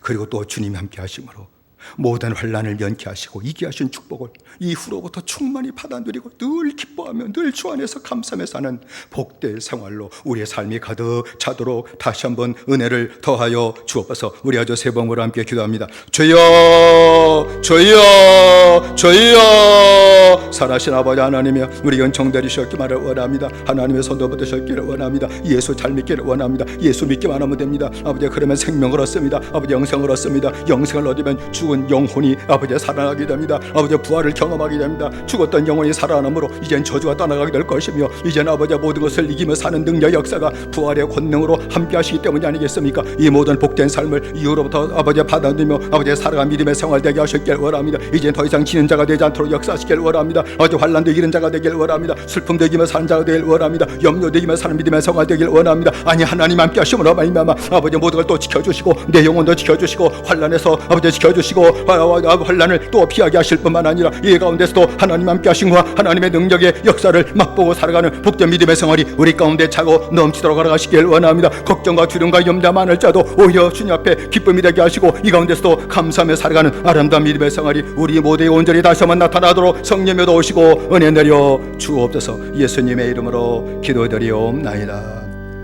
그리고 또 주님이 함께 하심으로 모든 환난을 면케 하시고 이기게 하신 축복을 이후로부터 충만히 받아 누리고 늘 기뻐하며 늘 주 안에서 감사하며 사는 복된 생활로 우리의 삶이 가득 차도록 다시 한번 은혜를 더하여 주옵소서. 우리 아주 세 번으로 함께 기도합니다. 주여 주여 주여. 살아신 아버지 하나님이여, 우리 은총되리셨기만을 원합니다. 하나님의 손도 붙으셨기를 원합니다. 예수 잘 믿기를 원합니다. 예수 믿기만 하면 됩니다. 아버지, 그러면 생명을 얻습니다. 아버지, 영생을 얻습니다. 영생을 얻으면 주 죽은 영혼이 아버지 살아나게 됩니다. 아버지 부활을 경험하게 됩니다. 죽었던 영혼이 살아남으로 이젠 저주가 떠나가게 될 것이며, 이젠 아버지 모든 것을 이기며 사는 능력 역사가 부활의 권능으로 함께 하시기 때문이 아니겠습니까? 이 모든 복된 삶을 이후로부터 아버지 받아들이며 아버지 살아가 믿음의 생활되게 하셨길 원합니다. 이젠 더 이상 지는 자가 되지 않도록 역사하시길 원합니다. 아버지 환난도 이기는 자가 되길 원합니다. 슬픔도 이기며 사는 자가 되길 원합니다. 염려도 이기며 사는 믿음의 생활 되길 원합니다. 아니 하나님 함께 하심으로 말미암아 아버지 모든 걸 또 지켜주시고 내 영혼도 지켜주시고 환난에서 아버지 지켜주시고 환난을 또 피하게 하실 뿐만 아니라 이 가운데서도 하나님 함께 하심과 하나님의 능력의 역사를 맛보고 살아가는 복된 믿음의 생활이 우리 가운데 차고 넘치도록 알아가시길 원합니다. 걱정과 두려움과 염려 많을 자도 오히려 주님 앞에 기쁨이 되게 하시고 이 가운데서도 감사하며 살아가는 아름다운 믿음의 생활이 우리 모두의 온전히 다시 한번 나타나도록 성령이 오시고 은혜 내려 주옵소서. 예수님의 이름으로 기도드리옵나이다.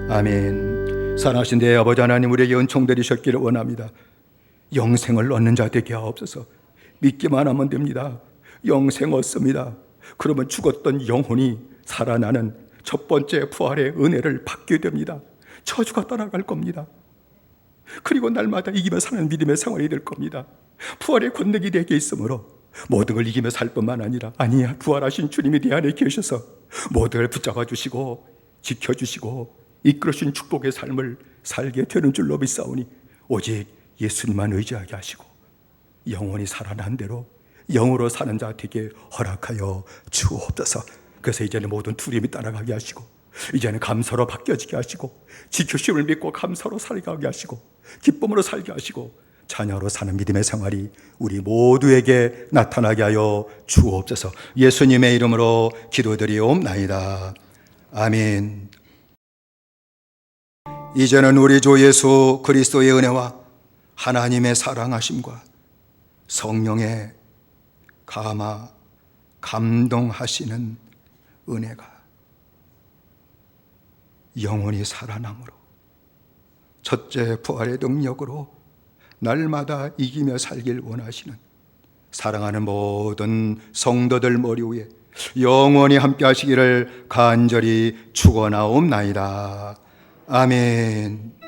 아멘. 사랑하신 내 아버지 하나님, 우리에게 은총 드리셨기를 원합니다. 영생을 얻는 자 되게 하옵소서. 믿기만 하면 됩니다. 영생 얻습니다. 그러면 죽었던 영혼이 살아나는 첫 번째 부활의 은혜를 받게 됩니다. 저주가 떠나갈 겁니다. 그리고 날마다 이기며 사는 믿음의 생활이 될 겁니다. 부활의 권능이 내게 있으므로 모든 걸 이기며 살 뿐만 아니라, 아니야, 부활하신 주님이 내 안에 계셔서 모든 걸 붙잡아 주시고 지켜주시고 이끌어주신 축복의 삶을 살게 되는 줄로 믿사오니 오직 예수님만 의지하게 하시고 영원히 살아난 대로 영으로 사는 자 되게 허락하여 주옵소서. 그래서 이제는 모든 두려움이 따라가게 하시고 이제는 감사로 바뀌어지게 하시고 지켜주심을 믿고 감사로 살게 하시고 기쁨으로 살게 하시고 자녀로 사는 믿음의 생활이 우리 모두에게 나타나게 하여 주옵소서. 예수님의 이름으로 기도드리옵나이다. 아멘. 이제는 우리 주 예수 그리스도의 은혜와 하나님의 사랑하심과 성령의 감동하시는 은혜가 영원히 살아남으로 첫째 부활의 능력으로 날마다 이기며 살길 원하시는 사랑하는 모든 성도들 머리 위에 영원히 함께 하시기를 간절히 축원하옵나이다. 아멘.